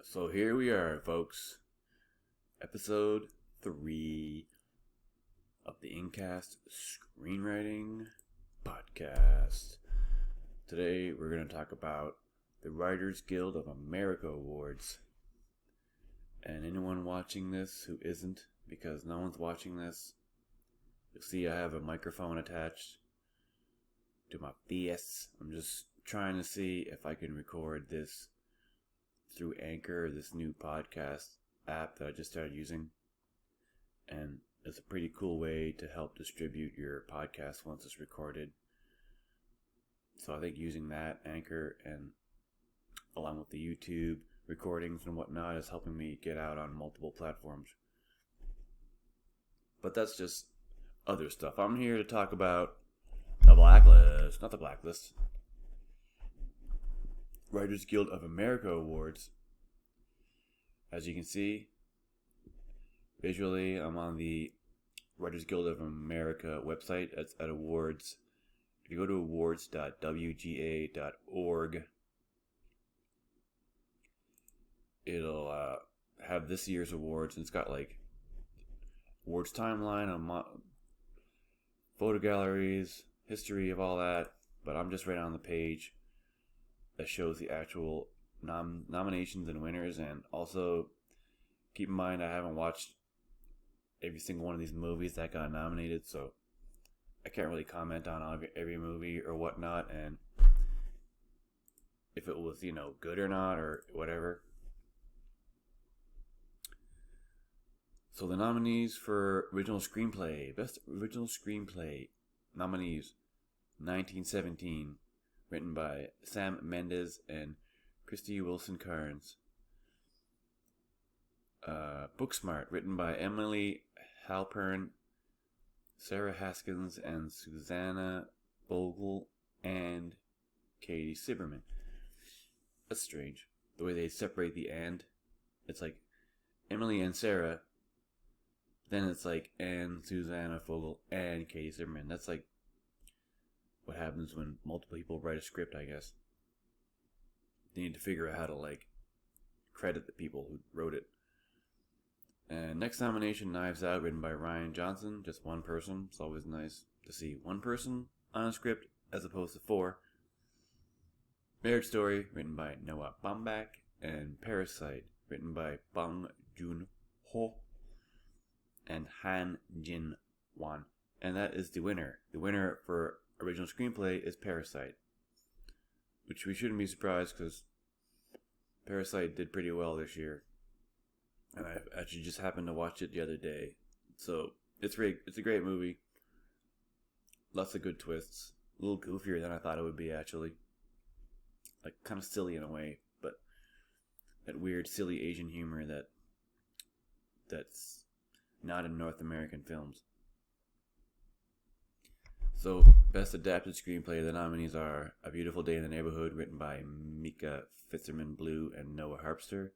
So here we are, folks. Episode 3 of the InkCast Screenwriting Podcast. Today we're going to talk about the Writers Guild of America Awards. And anyone watching this who isn't, because no one's watching this, you'll see I have a microphone attached to my face. I'm just trying to see if I can record this through Anchor, this new podcast app that I just started using. And it's a pretty cool way to help distribute your podcast once it's recorded. So I think using that, Anchor, and along with the YouTube recordings and whatnot, is helping me get out on multiple platforms. But that's just other stuff. I'm here to talk about the Blacklist, not the Blacklist. Writers Guild of America Awards. As you can see, visually, I'm on the Writers Guild of America website. It's at awards. If you go to awards.wga.org, it'll have this year's awards, and it's got like awards timeline on photo galleries, history of all that. But I'm just right on the page that shows the actual nominations and winners. And also keep in mind, I haven't watched every single one of these movies that got nominated, so I can't really comment on every movie or whatnot, and if it was, good or not or whatever. So the nominees for original screenplay, best original screenplay nominees: 1917, written by Sam Mendes and Christy Wilson Cairns. Booksmart, written by Emily Halpern, Sarah Haskins, and Susanna Bogle, and Katie Silberman. That's strange, the way they separate the "and." It's like Emily and Sarah, then it's like and Susanna Fogel and Katie Silberman. That's like what happens when multiple people write a script, I guess. They need to figure out how to credit the people who wrote it. And next nomination, Knives Out, written by Ryan Johnson. Just one person. It's always nice to see one person on a script as opposed to four. Marriage Story, written by Noah Baumbach. And Parasite, written by Bong Joon-ho and Han Jin-won. And that is the winner. The winner for original screenplay is Parasite, which we shouldn't be surprised because Parasite did pretty well this year, and I actually just happened to watch it the other day. So it's a great movie. Lots of good twists. A little goofier than I thought it would be, actually. Like kind of silly in a way, but that weird silly Asian humor that's not in North American films. So, best adapted screenplay, the nominees are A Beautiful Day in the Neighborhood, written by Mika Fitzgerald-Blue and Noah Harpster.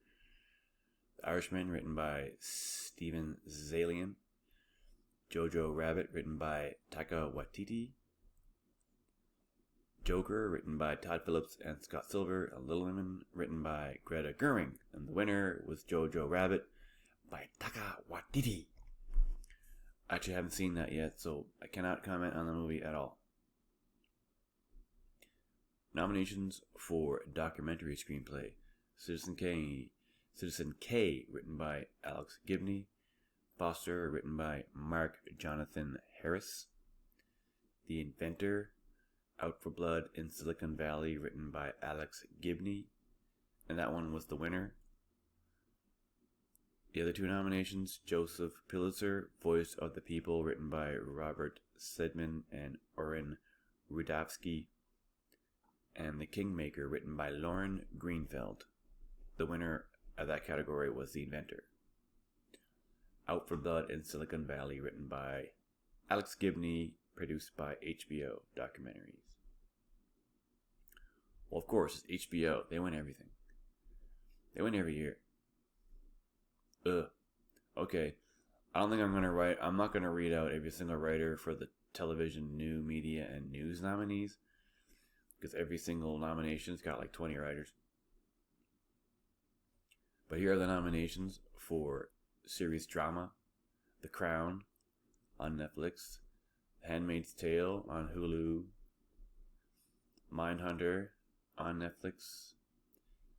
The Irishman, written by Steven Zaillian. Jojo Rabbit, written by Taika Waititi. Joker, written by Todd Phillips and Scott Silver. And Little Women, written by Greta Gerwig. And the winner was Jojo Rabbit by Taika Waititi. I actually haven't seen that yet, so I cannot comment on the movie at all. Nominations for documentary screenplay: Citizen K, written by Alex Gibney. Foster, written by Mark Jonathan Harris. The Inventor, Out for Blood in Silicon Valley, written by Alex Gibney, and that one was the winner. The other two nominations: Joseph Pulitzer, Voice of the People, written by Robert Sedman and Oren Rudavsky, and The Kingmaker, written by Lauren Greenfeld. The winner of that category was The Inventor. Out for Blood in Silicon Valley, written by Alex Gibney, produced by HBO Documentaries. Well, of course, it's HBO. They win everything. They win every year. Okay. I'm not gonna read out every single writer for the television, new media, and news nominees, because every single nomination's got like 20 writers. But here are the nominations for series drama: The Crown on Netflix, Handmaid's Tale on Hulu, Mindhunter on Netflix,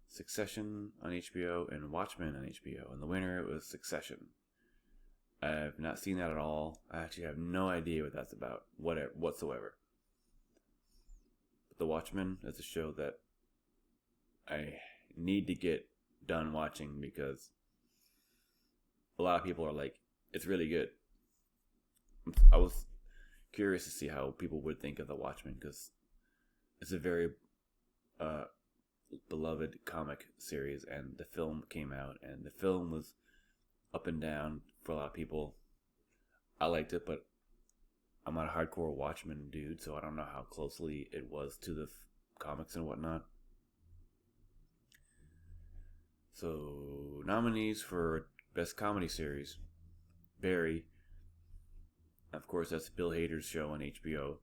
Succession on HBO, and Watchmen on HBO. And the winner was Succession. I have not seen that at all. I actually have no idea what that's about, whatsoever. But The Watchmen is a show that I need to get done watching because a lot of people are like, it's really good. I was curious to see how people would think of The Watchmen because it's a very beloved comic series, and the film came out, and the film was up and down for a lot of people. I liked it, but I'm not a hardcore Watchmen dude, so I don't know how closely it was to the comics and whatnot. So, nominees for Best Comedy Series: Barry. Of course, that's Bill Hader's show on HBO.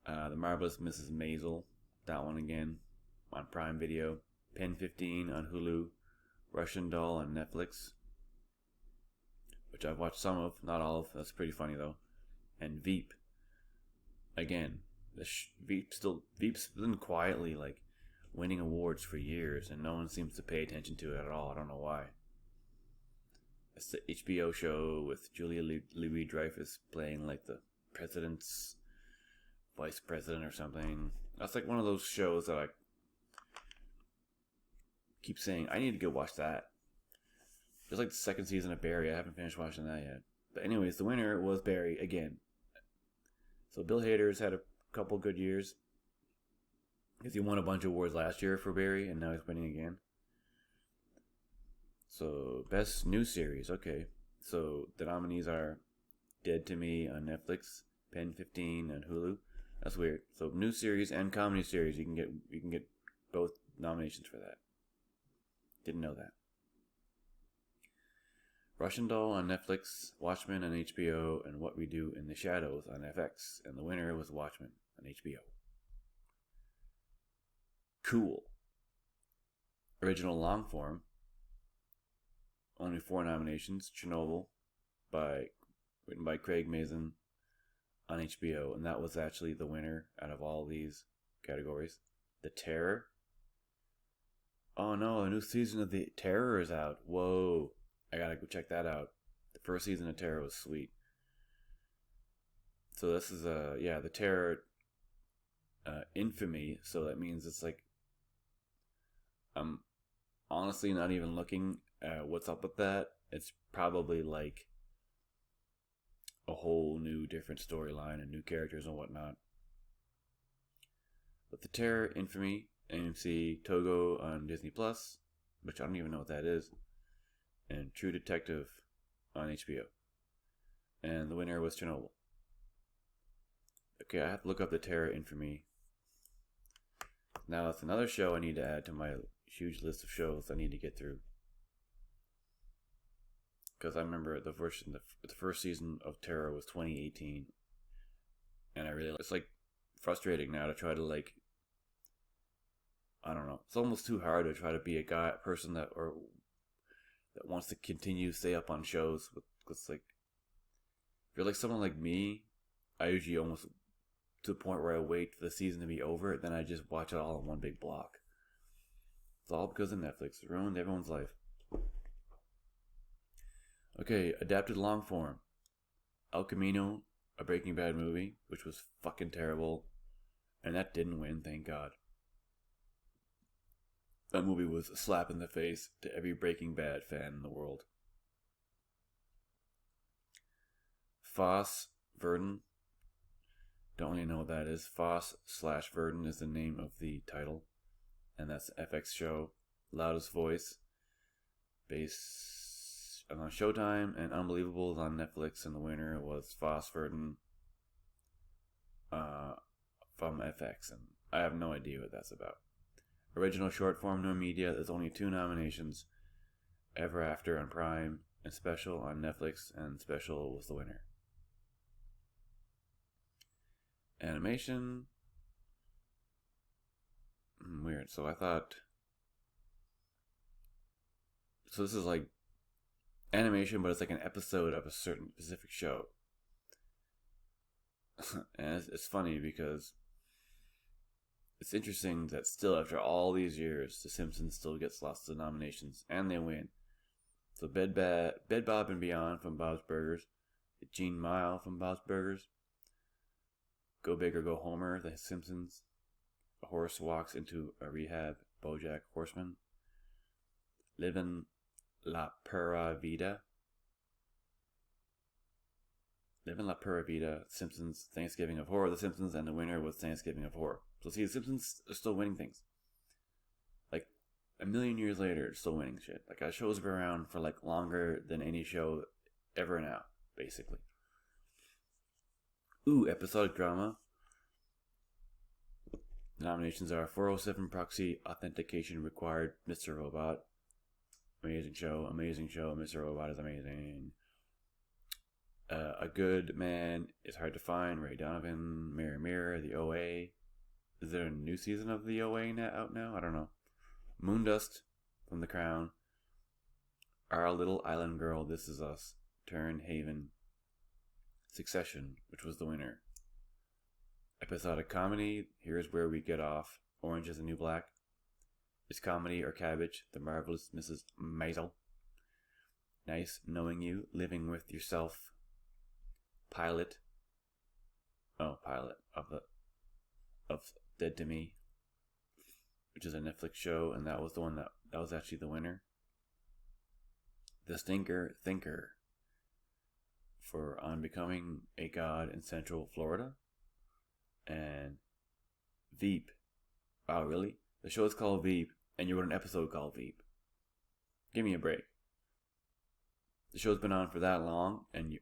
The Marvelous Mrs. Maisel, that one again, on Prime Video. Pen 15 on Hulu. Russian Doll on Netflix, which I've watched some of, not all of. That's pretty funny though. And Veep. Again, Veep's been quietly like winning awards for years, and no one seems to pay attention to it at all. I don't know why. It's the HBO show with Julia Louis-Dreyfus playing like the president's vice president or something. That's like one of those shows that I keep saying I need to go watch that. It's like the second season of Barry. I haven't finished watching that yet. But anyways, the winner was Barry again. So Bill Hader's had a couple good years because he won a bunch of awards last year for Barry, and now he's winning again. So, Best New Series. Okay. So, the nominees are Dead to Me on Netflix, Pen 15 on Hulu. That's weird. So, new series and comedy series, you can get both nominations for that. Didn't know that. Russian Doll on Netflix, Watchmen on HBO, and What We Do in the Shadows on FX. And the winner was Watchmen on HBO. Cool. Original long form. Only 4 nominations. Chernobyl, written by Craig Mazin on HBO, and that was actually the winner out of all these categories. The Terror. Oh no, a new season of The Terror is out. Whoa, I gotta go check that out. The first season of Terror was sweet. So this is The Terror, infamy. So that means it's like, I'm honestly not even looking at what's up with that. It's probably like a whole new different storyline and new characters and whatnot. But The Terror, Infamy, AMC, Togo on Disney Plus, which I don't even know what that is, and True Detective on HBO. And the winner was Chernobyl. Okay, I have to look up The Terror, Infamy. Now that's another show I need to add to my huge list of shows I need to get through. Because I remember the first season of Terror was 2018, and it's like frustrating now to try to like, I don't know, it's almost too hard to try to be a person that wants to continue to stay up on shows. Because like, if you're like someone like me, I usually almost to the point where I wait for the season to be over, then I just watch it all in one big block. It's all because of Netflix. It ruined everyone's life. Okay, adapted long form. El Camino, a Breaking Bad movie, which was fucking terrible. And that didn't win, thank God. That movie was a slap in the face to every Breaking Bad fan in the world. Foss Verdon. Don't really know what that is. Foss/Verdon is the name of the title. And that's an FX show. Loudest Voice. Based on Showtime, and Unbelievable is on Netflix, and the winner was Foss Verdon from FX, and I have no idea what that's about. Original short form, no media. There's only 2 nominations. Ever After on Prime, and Special on Netflix, and Special was the winner. Animation. Weird. So I thought So this is like animation, but it's like an episode of a certain specific show. And it's funny because it's interesting that still after all these years, The Simpsons still gets lots of nominations and they win. So Bed Bob and Beyond from Bob's Burgers, Gene Mile from Bob's Burgers, Go Big or Go Homer, The Simpsons, A Horse Walks into a Rehab, BoJack Horseman, Livin' La Pura Vida, Simpsons, Thanksgiving of Horror, The Simpsons, and the winner was Thanksgiving of Horror. So see, The Simpsons are still winning things. Like, a million years later, it's still winning shit. Like, our show's been around for, like, longer than any show ever now, basically. Ooh, episodic drama. The nominations are 407 Proxy Authentication Required, Mr. Robot. Amazing show, Mr. Robot is amazing. A Good Man is Hard to Find, Ray Donovan, Mirror Mirror, The OA. Is there a new season of The OA out now? I don't know. Moondust from The Crown. Our Little Island Girl, This Is Us, Turn Haven. Succession, which was the winner. Episodic comedy, Here's Where We Get Off, Orange is the New Black. Is Comedy or Cabbage, The Marvelous Mrs. Maisel. Nice Knowing You, Living with Yourself. Pilot of Dead to Me, which is a Netflix show, and that was the one that was actually the winner. The Stinker Thinker for On Becoming a God in Central Florida, and Veep. Wow, really? The show is called Veep, and you wrote an episode called Veep. Give me a break. The show's been on for that long, and you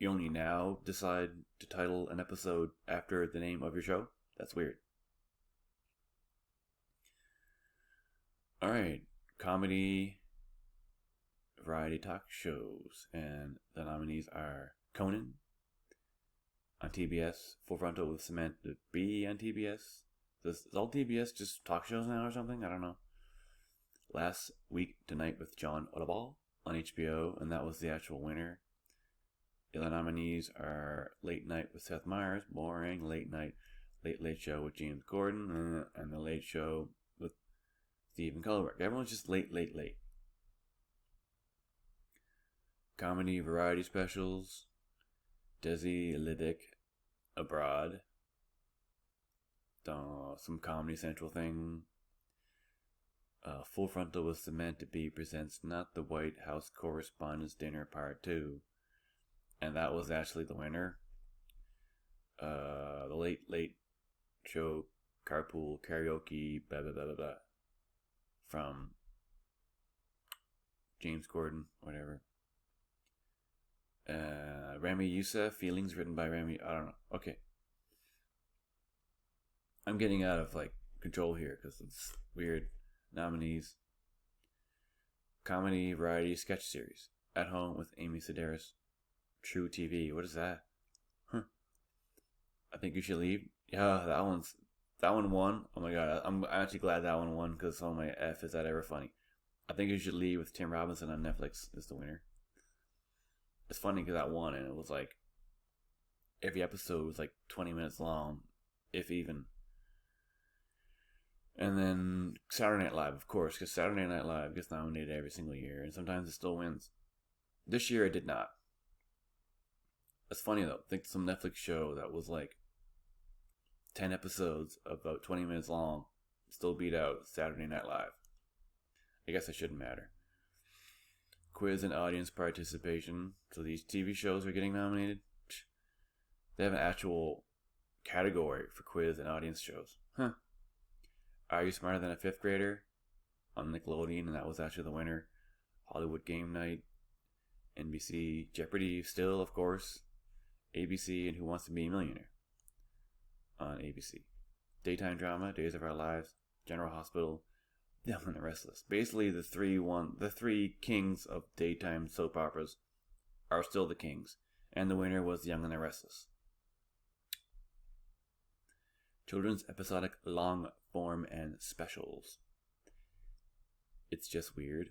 only now decide to title an episode after the name of your show? That's weird. Alright, comedy, variety talk shows, and the nominees are Conan on TBS, Full Frontal with Samantha Bee on TBS. Is all TBS just talk shows now or something? I don't know. Last Week Tonight with John Ottoball on HBO, and that was the actual winner. The other nominees are Late Night with Seth Meyers, boring. Late Late Show with James Corden, and The Late Show with Stephen Colbert. Everyone's just late. Comedy variety specials, Desi Liddick Abroad, some Comedy Central thing. Full Frontal with Samantha Bee presents Not the White House Correspondents' Dinner Part 2. And that was actually the winner. The Late Show Carpool Karaoke, blah, blah, blah, blah, blah. From James Corden, whatever. Rami Youssef, Feelings, written by Rami, I don't know. Okay. I'm getting out of, control here, because it's weird. Nominees. Comedy, variety, sketch series. At Home with Amy Sedaris. True TV. What is that? I Think You Should Leave. Yeah, that one won. Oh my god, I'm actually glad that one won because oh my F, is that ever funny? I Think You Should Leave with Tim Robinson on Netflix is the winner. It's funny because that won and it was every episode was 20 minutes long, if even. And then Saturday Night Live, of course, because Saturday Night Live gets nominated every single year and sometimes it still wins. This year it did not. It's funny though. Think some Netflix show that was 10 episodes about 20 minutes long still beat out Saturday Night Live. I guess it shouldn't matter. Quiz and audience participation. So these TV shows are getting nominated. They have an actual category for quiz and audience shows. Are You Smarter Than a Fifth Grader? On Nickelodeon, and that was actually the winner. Hollywood Game Night, NBC, Jeopardy, still, of course, ABC, and Who Wants to Be a Millionaire on ABC. Daytime drama, Days of Our Lives, General Hospital, Young and the Restless. Basically, the three kings of daytime soap operas are still the kings, and the winner was Young and the Restless. Children's episodic long form and specials. It's Just Weird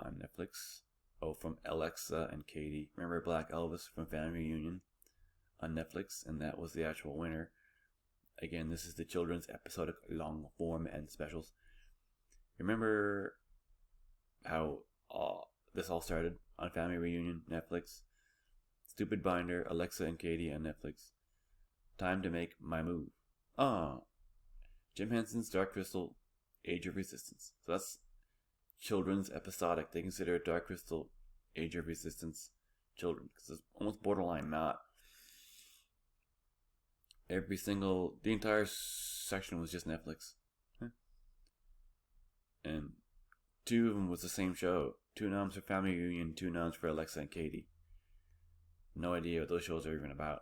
on Netflix. Oh, from Alexa and Katie. Remember Black Elvis from Family Reunion on Netflix? And that was the actual winner. Again, this is the children's episodic long form and specials. Remember how this all started on Family Reunion, Netflix? Stupid Binder, Alexa and Katie on Netflix. Time to make my move. Jim Henson's Dark Crystal, Age of Resistance. So that's children's episodic. They consider Dark Crystal, Age of Resistance children, because it's almost borderline not. The entire section was just Netflix. And 2 of them was the same show. 2 noms for Family Reunion, 2 noms for Alexa and Katie. No idea what those shows are even about.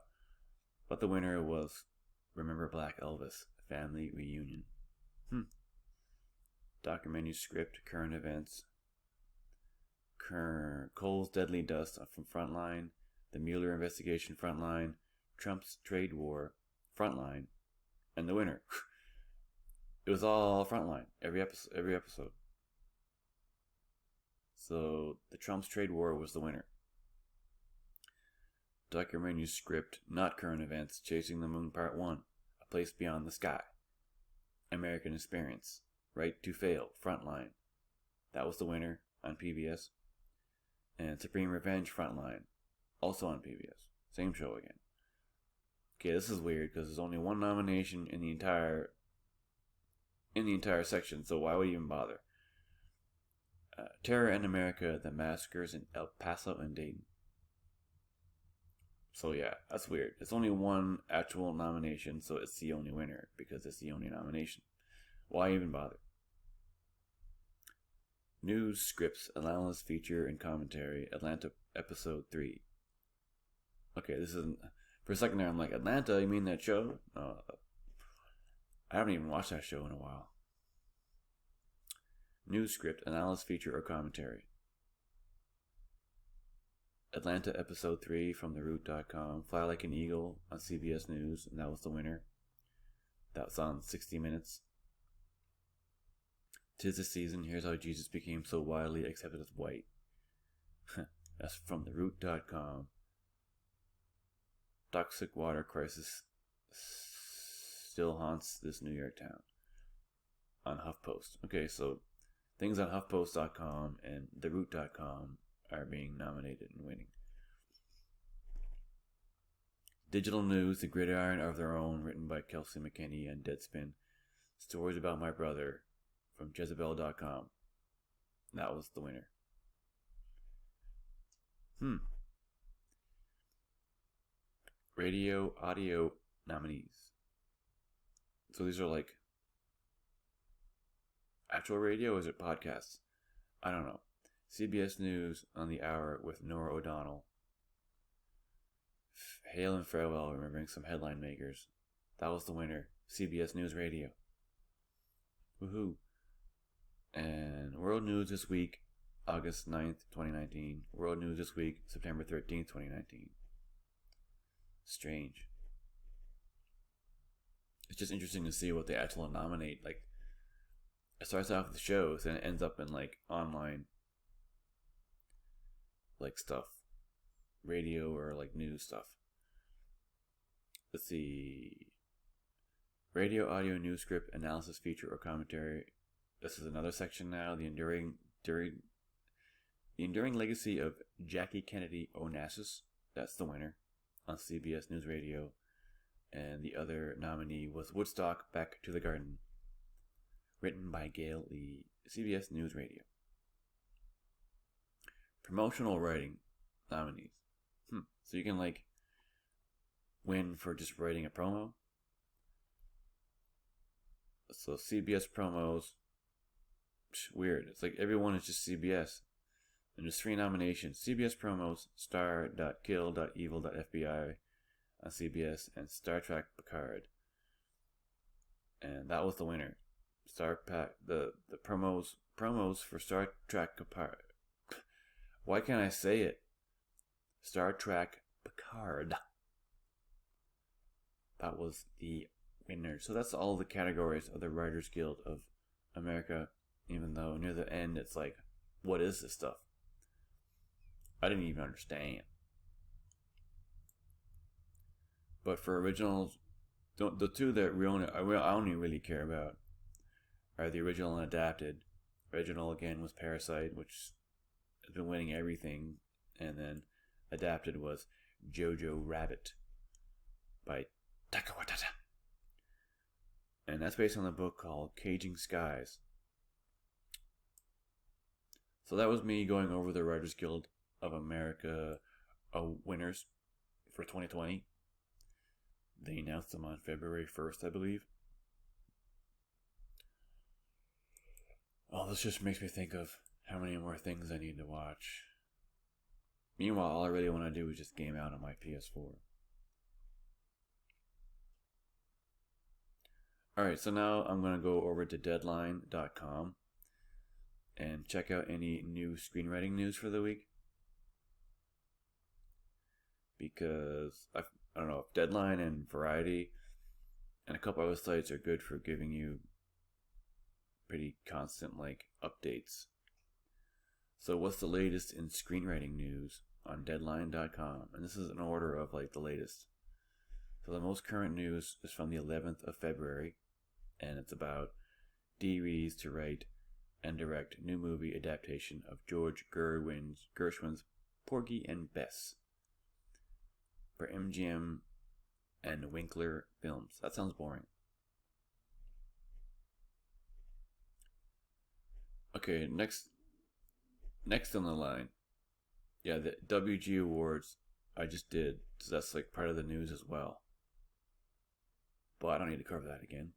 But the winner was Remember Black Elvis, Family Reunion. Documentary script, current events. Cole's Deadly Dust from Frontline. The Mueller investigation, Frontline. Trump's trade war, Frontline. And the winner. It was all Frontline. Every episode. So the Trump's trade war was the winner. Documentary script, not current events. Chasing the Moon Part 1. A Place Beyond the Sky. American Experience. Right to Fail, Frontline. That was the winner on PBS. And Supreme Revenge, Frontline. Also on PBS. Same show again. Okay, this is weird because there's only 1 nomination in the entire section, so why would you even bother? Terror in America, The Massacres in El Paso and Dayton. So yeah, that's weird. It's only 1 actual nomination, so it's the only winner because it's the only nomination. Why even bother? News, scripts, analysis, feature, and commentary. Atlanta episode 3. Okay, this isn't... For a second there, I'm like, Atlanta? You mean that show? I haven't even watched that show in a while. News, script, analysis, feature, or commentary. Atlanta episode 3 from theroot.com. Fly Like an Eagle on CBS News, and that was the winner. That was on 60 Minutes. 'Tis the Season, Here's How Jesus Became So Widely Accepted as White. That's from theroot.com. Toxic water crisis still haunts this New York town. On HuffPost. Okay, so things on HuffPost.com and theroot.com are being nominated and winning. Digital News, The Gridiron of Their Own, written by Kelsey McKinney and Deadspin. Stories About My Brother, from Jezebel.com. That was the winner. Radio, audio nominees. So these are like actual radio, or is it podcasts? I don't know. CBS News on the Hour with Nora O'Donnell. Hail and Farewell, remembering some headline makers. That was the winner. CBS News Radio. Woohoo. And World News This Week, August 9th, 2019. World News This Week, September 13th, 2019. Strange. It's just interesting to see what they actually nominate. Like, it starts off with shows and it ends up in like online like stuff. Radio or like news stuff. Let's see. Radio, audio, news script, analysis, feature, or commentary. This is another section now. The enduring legacy of Jackie Kennedy Onassis. That's the winner on CBS News Radio. And the other nominee was Woodstock, Back to the Garden. Written by Gail Lee. CBS News Radio. Promotional writing nominees. So you can like win for just writing a promo. So CBS promos. Weird. It's like everyone is just CBS. And there's 3 nominations. CBS promos, star.kill.evil.fbi on CBS, and Star Trek Picard. And that was the winner. The promos for Star Trek Picard. Why can't I say it? Star Trek Picard. That was the winner. So that's all the categories of the Writers Guild of America. Even though near the end it's like what is this stuff? I didn't even understand. But for originals, the two that I only really care about are the original and adapted. Original, again, was Parasite, which has been winning everything. And then adapted was Jojo Rabbit by Taika Waititi. And that's based on a book called Caging Skies. So that was me going over the Writers Guild of America winners for 2020. They announced them on February 1st, I believe. Oh, this just makes me think of how many more things I need to watch. Meanwhile, all I really want to do is just game out on my PS4. Alright, so now I'm going to go over to deadline.com and check out any new screenwriting news for the week. Because, I don't know, Deadline and Variety and a couple other sites are good for giving you pretty constant, updates. So what's the latest in screenwriting news on Deadline.com? And this is an order of, the latest. So the most current news is from the 11th of February, and it's about Dee Rees to write and direct new movie adaptation of George Gershwin's Porgy and Bess for MGM and Winkler Films. That sounds boring. Okay, next on the line. Yeah, the WG Awards I just did, so that's part of the news as well. But I don't need to cover that again.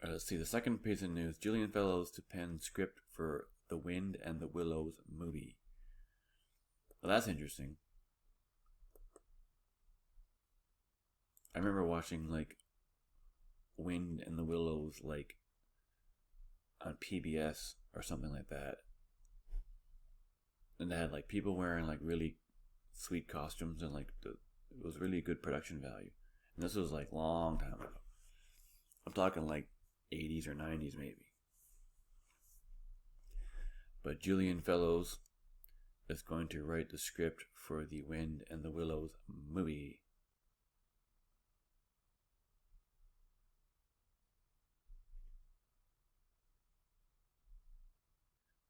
Let's see, the second piece of news. Julian Fellows to pen script for The Wind and the Willows movie. Well, that's interesting. I remember watching, Wind and the Willows, on PBS or something like that. And they had, people wearing, really sweet costumes and, it was really good production value. And this was, long time ago. I'm talking, 80s or 90s maybe. But Julian Fellows is going to write the script for the Wind and the Willows movie.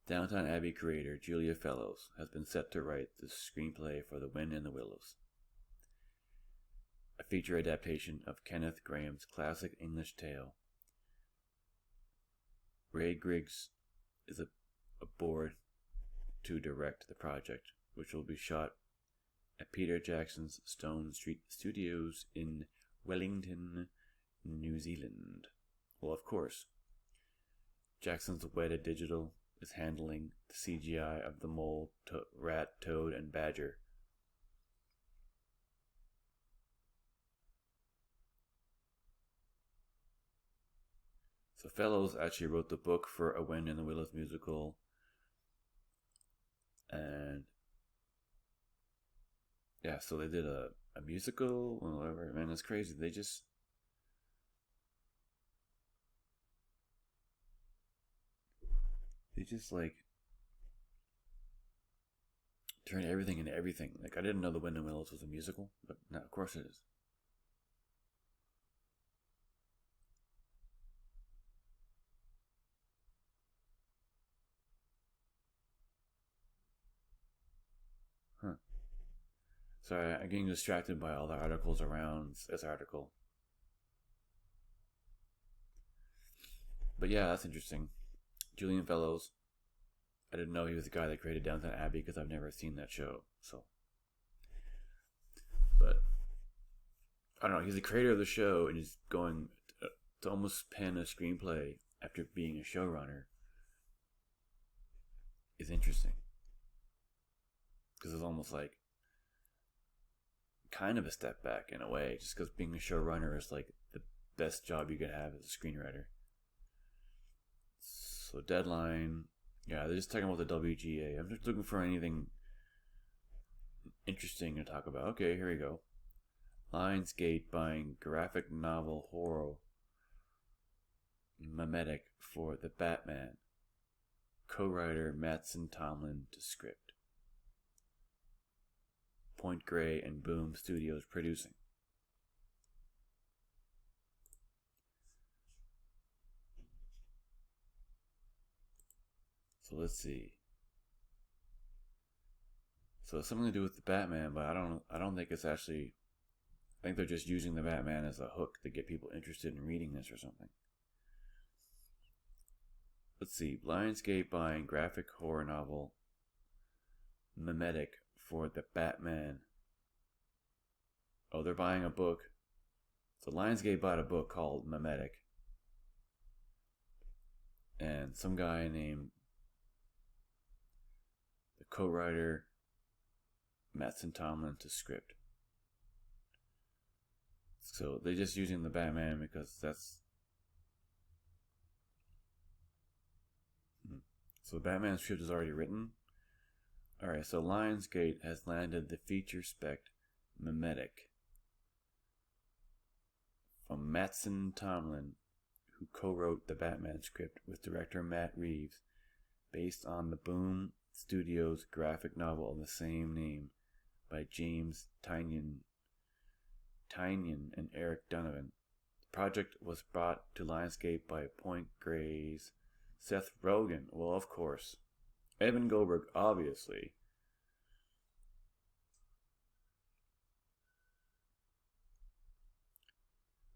Downton Abbey creator Julia Fellows has been set to write the screenplay for The Wind and the Willows, a feature adaptation of Kenneth Grahame's classic English tale. Ray Griggs is aboard to direct the project, which will be shot at Peter Jackson's Stone Street Studios in Wellington, New Zealand. Well, of course, Jackson's Weta Digital is handling the CGI of the mole, rat, toad, and badger. So Fellows actually wrote the book for A Wind in the Willows musical. And yeah, so they did a musical or whatever. Man, it's crazy. They just turn everything into everything. I didn't know The Wind in the Willows was a musical, but now of course it is. Sorry, I'm getting distracted by all the articles around this article. But yeah, that's interesting. Julian Fellows. I didn't know he was the guy that created Downton Abbey because I've never seen that show. But I don't know. He's the creator of the show and he's going to almost pen a screenplay after being a showrunner. Is interesting because it's almost kind of a step back in a way, just because being a showrunner is the best job you could have as a screenwriter. So Deadline, yeah, they're just talking about the WGA. I'm just looking for anything interesting to talk about. Okay, here we go. Lionsgate buying graphic novel horror mimetic for the Batman. Co-writer Mattson Tomlin to script. Point Grey and Boom Studios producing. So let's see. So it's something to do with the Batman, but I don't think it's actually. I think they're just using the Batman as a hook to get people interested in reading this or something. Let's see. Lionsgate buying graphic horror novel mimetic for the Batman. Oh, they're buying a book. So Lionsgate bought a book called Mimetic. And some guy named the co-writer Mattson Tomlin to script. So they're just using the Batman because that's... So the Batman script is already written. Alright, so Lionsgate has landed the feature spec Mimetic from Mattson Tomlin, who co-wrote the Batman script with director Matt Reeves, based on the Boom Studios graphic novel of the same name by James Tynion and Eric Donovan. The project was brought to Lionsgate by Point Grey's Seth Rogen. Well, of course. Evan Goldberg, obviously.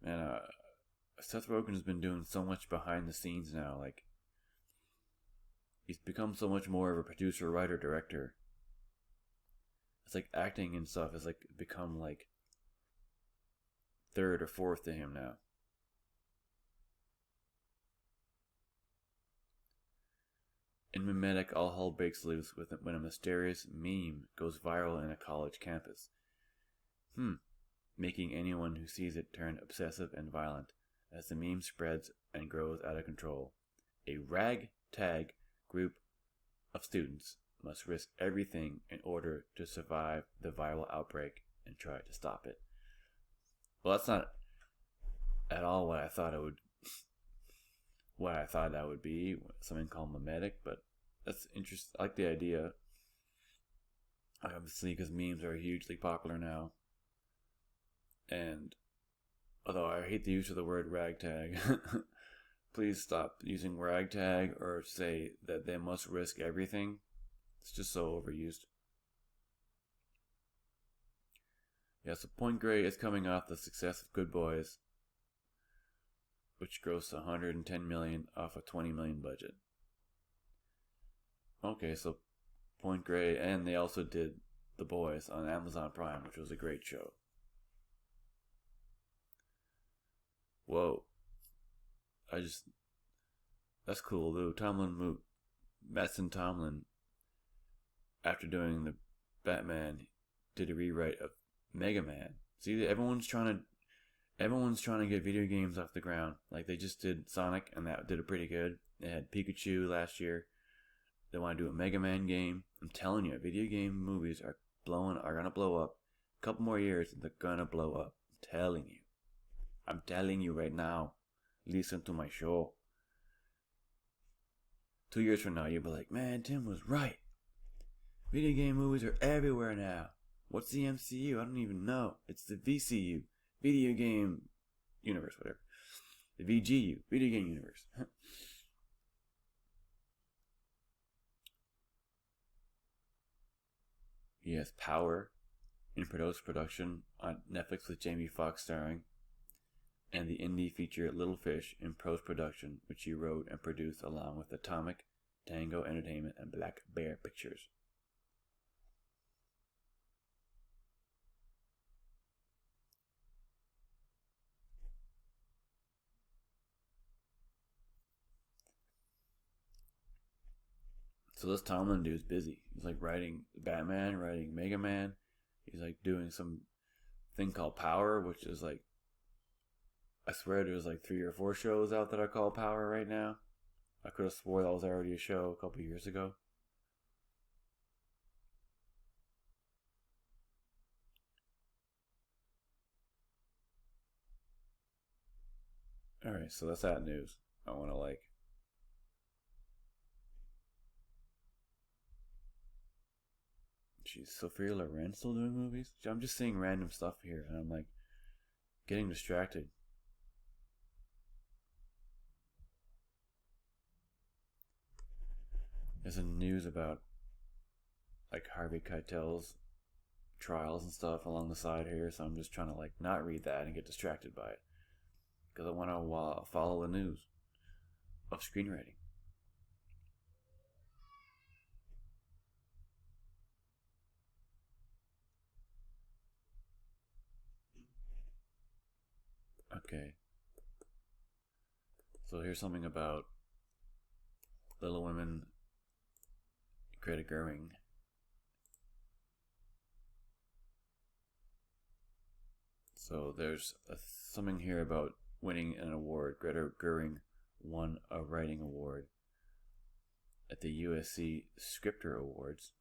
Man, Seth Rogen has been doing so much behind the scenes now. Like, he's become so much more of a producer, writer, director. It's like acting and stuff has like become like third or fourth to him now. In Mimetic, all hell breaks loose when a mysterious meme goes viral in a college campus. Making anyone who sees it turn obsessive and violent as the meme spreads and grows out of control. A ragtag group of students must risk everything in order to survive the viral outbreak and try to stop it. Well, that's not at all what I thought it would. What I thought that would be, something called mimetic, but that's interesting. I like the idea. Obviously, because memes are hugely popular now. And although I hate the use of the word ragtag, please stop using ragtag or say that they must risk everything. It's just so overused. Yeah, so Point Grey is coming off the success of Good Boys, which grossed $110 million off a $20 million budget. Okay, so Point Grey, and they also did The Boys on Amazon Prime, which was a great show. Whoa. That's cool, though. Mattson Tomlin, after doing the Batman, did a rewrite of Mega Man. See, everyone's trying to get video games off the ground. Like, they just did Sonic, and that did it pretty good. They had Pikachu last year. They want to do a Mega Man game. I'm telling you, video game movies are gonna blow up. A couple more years, and they're gonna blow up. I'm telling you right now. Listen to my show. 2 years from now, you'll be like, man, Tim was right. Video game movies are everywhere now. What's the MCU? I don't even know. It's the VCU. Video game universe, whatever. The VGU. Video game universe. Yes, Power in post-production on Netflix with Jamie Foxx starring, and the indie feature Little Fish in post-production, which he wrote and produced along with Atomic, Tango Entertainment, and Black Bear Pictures. So this Tomlin dude's busy. He's like writing Batman, writing Mega Man. He's like doing some thing called Power, which is like, I swear there's like 3 or 4 shows out that are called Power right now. I could have swore that was already a show a couple years ago. Alright, so that's that news. I want to like. Geez, Sophia Loren still doing movies? I'm just seeing random stuff here and I'm like getting distracted. There's some news about like Harvey Keitel's trials and stuff along the side here, so I'm just trying to like not read that and get distracted by it because I want to follow the news of screenwriting. Okay, so here's something about Little Women, Greta Gerwig. So there's something here about winning an award. Greta Gerwig won a writing award at the USC Scripter Awards,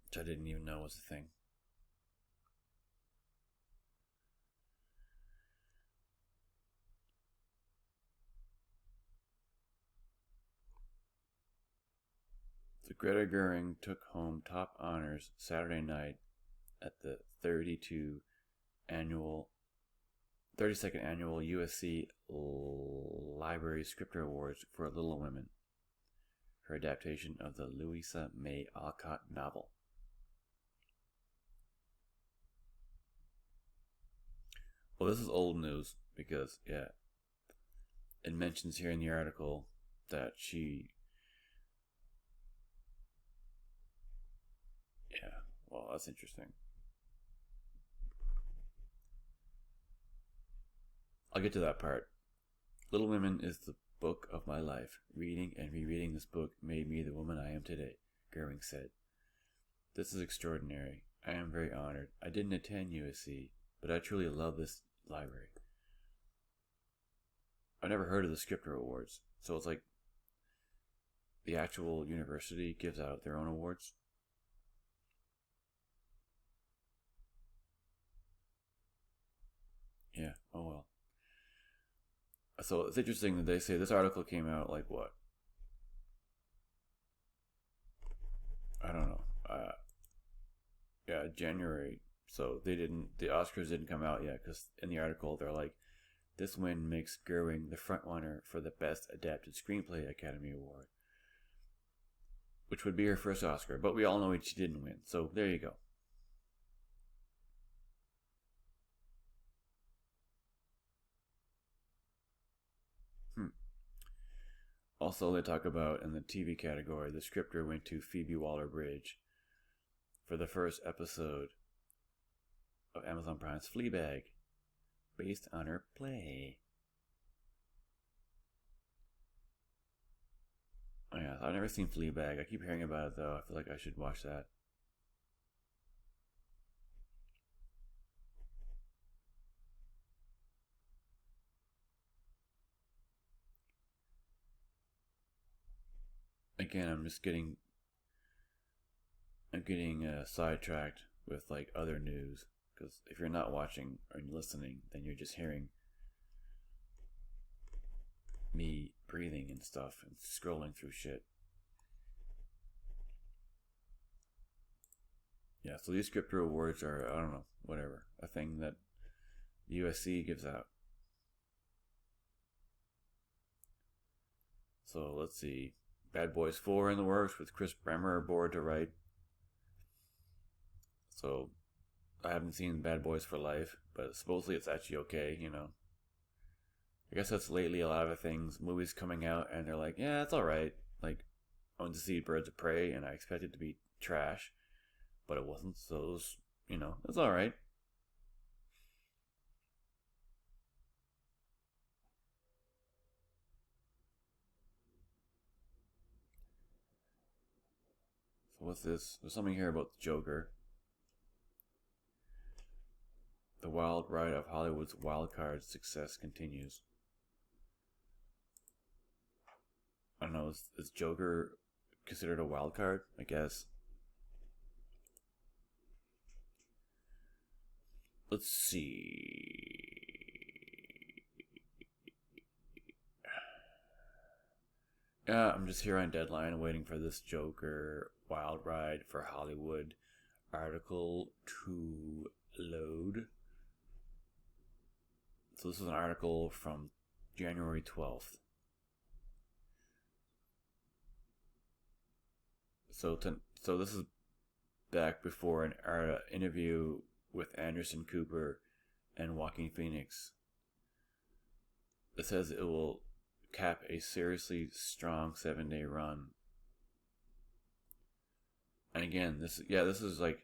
which I didn't even know was a thing. So Greta Gerwig took home top honors Saturday night at the 32nd annual USC Library Scripter Awards for Little Women, her adaptation of the Louisa May Alcott novel. Well, this is old news because, yeah, it mentions here in the article that she... Yeah, well, that's interesting. I'll get to that part. Little Women is the book of my life. Reading and rereading this book made me the woman I am today, Gerwig said. This is extraordinary. I am very honored. I didn't attend USC, but I truly love this library. I never heard of the Scripter Awards, so it's like the actual university gives out their own awards. Yeah, oh well. So it's interesting that they say this article came out like what? I don't know. Yeah, January. So the Oscars didn't come out yet because in the article they're like, this win makes Gerwig the frontrunner for the Best Adapted Screenplay Academy Award, which would be her first Oscar, but we all know she didn't win. So there you go. Also, they talk about in the TV category, the scripter went to Phoebe Waller-Bridge for the first episode of Amazon Prime's Fleabag, based on her play. Oh yeah, I've never seen Fleabag. I keep hearing about it though. I feel like I should watch that. Again, I'm getting sidetracked with like other news because if you're not watching or listening, then you're just hearing me breathing and stuff and scrolling through shit. Yeah, so these scripter awards are, I don't know, whatever, a thing that the USC gives out. So let's see. Bad Boys 4 in the works with Chris Bremer aboard to write. So I haven't seen Bad Boys for Life, but supposedly it's actually okay, you know. I guess that's lately a lot of things, movies coming out, and they're like, yeah, it's alright. Like, I went to see Birds of Prey, and I expected it to be trash, but it wasn't, so it was, you know, it's alright. So what's this? There's something here about the Joker. The wild ride of Hollywood's wildcard success continues. I don't know, is Joker considered a wild card? I guess. let's see. I'm just here on deadline waiting for this Joker Wild Ride for Hollywood article to load. So this is an article from January 12th. So this is back before an interview with Anderson Cooper and Joaquin Phoenix. It says it will cap a seriously strong 7-day run. And again, this is like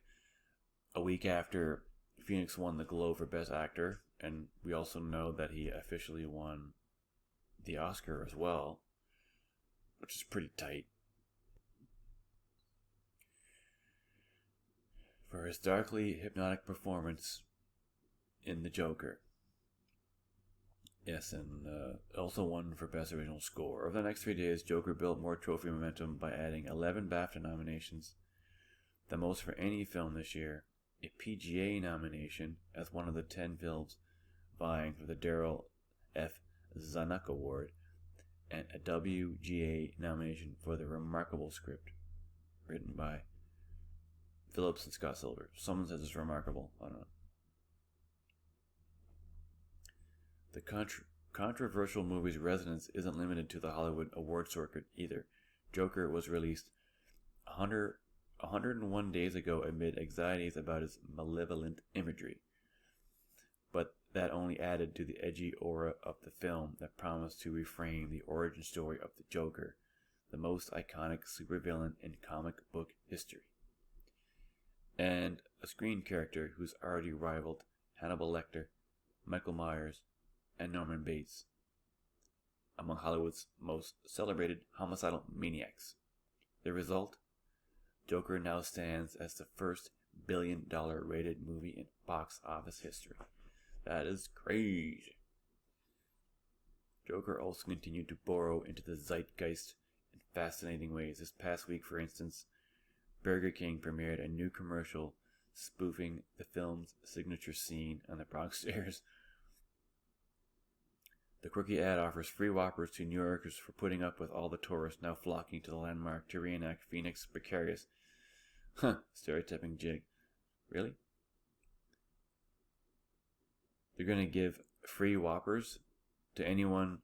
a week after Phoenix won the Globe for Best Actor, and we also know that he officially won the Oscar as well, which is pretty tight. For his darkly hypnotic performance in The Joker. Yes, and also won for Best Original Score. Over the next 3 days, Joker built more trophy momentum by adding 11 BAFTA nominations, the most for any film this year, a PGA nomination as one of the 10 films vying for the Daryl F. Zanuck Award, and a WGA nomination for the Remarkable Script, written by Phillips and Scott Silver. Someone says it's remarkable. I don't know. The controversial movie's resonance isn't limited to the Hollywood award circuit either. Joker was released 101 days ago amid anxieties about its malevolent imagery. But that only added to the edgy aura of the film that promised to reframe the origin story of the Joker, the most iconic supervillain in comic book history. And a screen character who's already rivaled Hannibal Lecter, Michael Myers, and Norman Bates among Hollywood's most celebrated homicidal maniacs. The result? Joker now stands as the first billion-dollar rated movie in box office history. That is crazy. Joker also continued to burrow into the zeitgeist in fascinating ways. This past week, for instance, Burger King premiered a new commercial spoofing the film's signature scene on the Bronx stairs. The quirky ad offers free Whoppers to New Yorkers for putting up with all the tourists now flocking to the landmark to reenact Phoenix's precarious, stereotyping jig. Really? They're going to give free Whoppers to anyone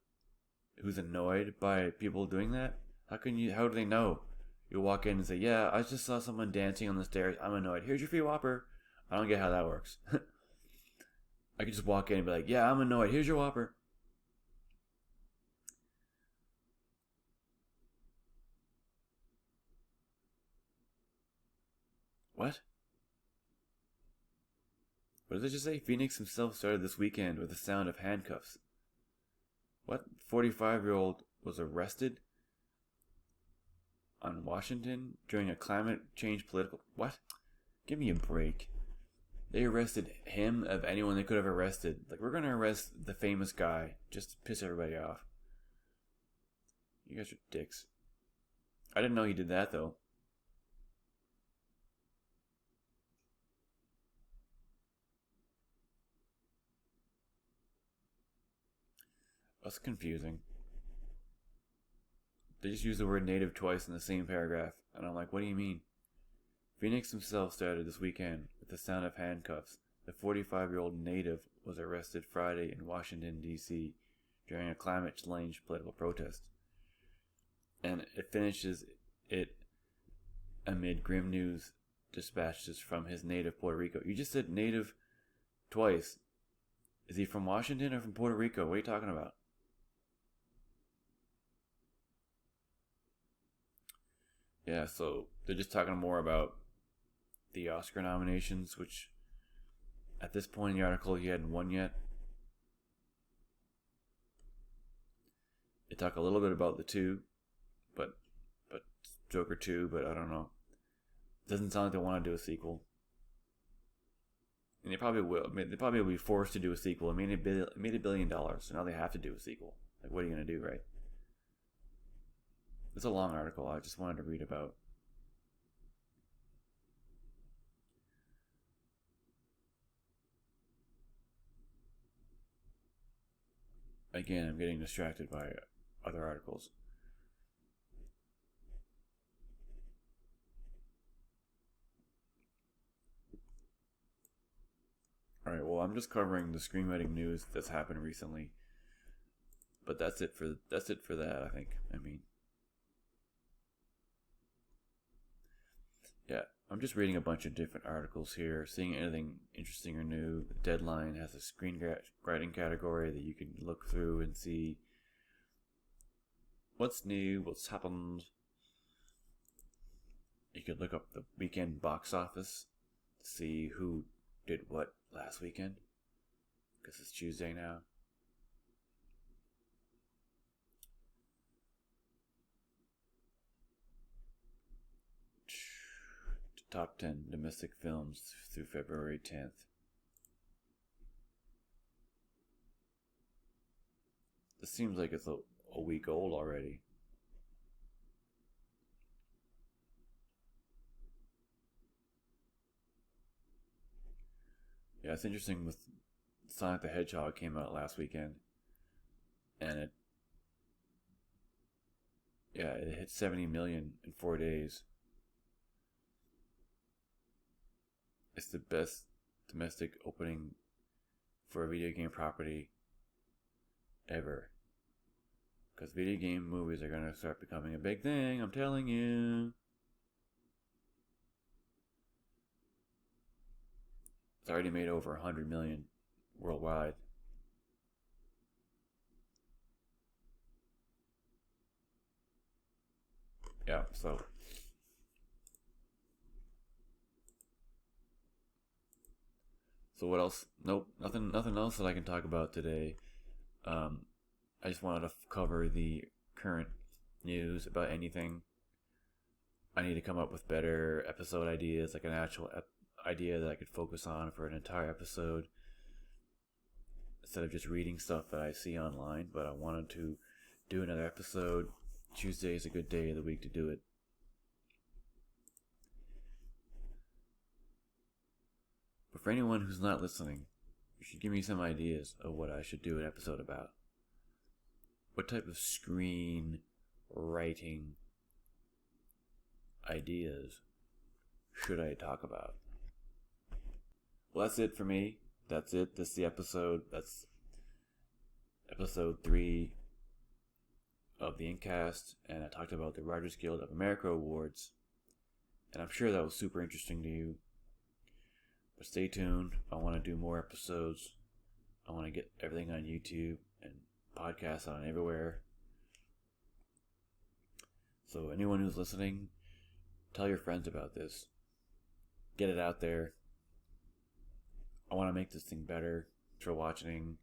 who's annoyed by people doing that? How do they know? You walk in and say, yeah, I just saw someone dancing on the stairs. I'm annoyed. Here's your free Whopper. I don't get how that works. I could just walk in and be like, yeah, I'm annoyed. Here's your Whopper. What? What did it just say? Phoenix himself started this weekend with the sound of handcuffs. What? 45-year-old was arrested on Washington during a climate change political... What? Give me a break. They arrested him of anyone they could have arrested. Like, we're going to arrest the famous guy just to piss everybody off. You guys are dicks. I didn't know he did that, though. That's confusing. They just use the word native twice in the same paragraph, and I'm like, what do you mean? Phoenix himself started this weekend with the sound of handcuffs. The 45-year-old native was arrested Friday in Washington, D.C. during a climate change political protest. And it finishes it amid grim news dispatches from his native Puerto Rico. You just said native twice. Is he from Washington or from Puerto Rico? What are you talking about? Yeah, so they're just talking more about the Oscar nominations, which at this point in the article he hadn't won yet. They talk a little bit about the two, but Joker 2, but I don't know. Doesn't sound like they want to do a sequel. And they probably will. I mean, they probably will be forced to do a sequel. It made $1 billion, so now they have to do a sequel. Like, what are you going to do, right? It's a long article. I just wanted to read about. Again, I'm getting distracted by other articles. Alright, well, I'm just covering the screenwriting news that's happened recently. But that's it for that, I think. I mean, yeah, I'm just reading a bunch of different articles here, seeing anything interesting or new. The Deadline has a screenwriting category that you can look through and see what's new, what's happened. You could look up the weekend box office to see who did what last weekend, because it's Tuesday now. Top 10 domestic films through February 10th. This seems like it's a week old already. Yeah, it's interesting with Sonic the Hedgehog came out last weekend. And it hit 70 million in 4 days. It's the best domestic opening for a video game property ever. Because video game movies are going to start becoming a big thing, I'm telling you. It's already made over 100 million worldwide. Yeah, so what else? Nope, nothing else that I can talk about today. I just wanted to cover the current news about anything. I need to come up with better episode ideas, like an actual idea that I could focus on for an entire episode, instead of just reading stuff that I see online. But I wanted to do another episode. Tuesday is a good day of the week to do it. But for anyone who's not listening, you should give me some ideas of what I should do an episode about. What type of screen writing ideas should I talk about? Well, that's it for me. That's it. This is the episode. That's episode 3 of the InkCast. And I talked about the Writers Guild of America Awards. And I'm sure that was super interesting to you. But stay tuned. I want to do more episodes. I want to get everything on YouTube and podcasts on everywhere. So anyone who's listening, tell your friends about this. Get it out there. I want to make this thing better. Thanks for watching.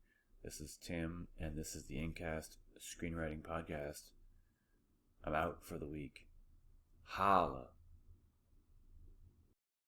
This is Tim, and this is the InkCast Screenwriting Podcast. I'm out for the week. Holla.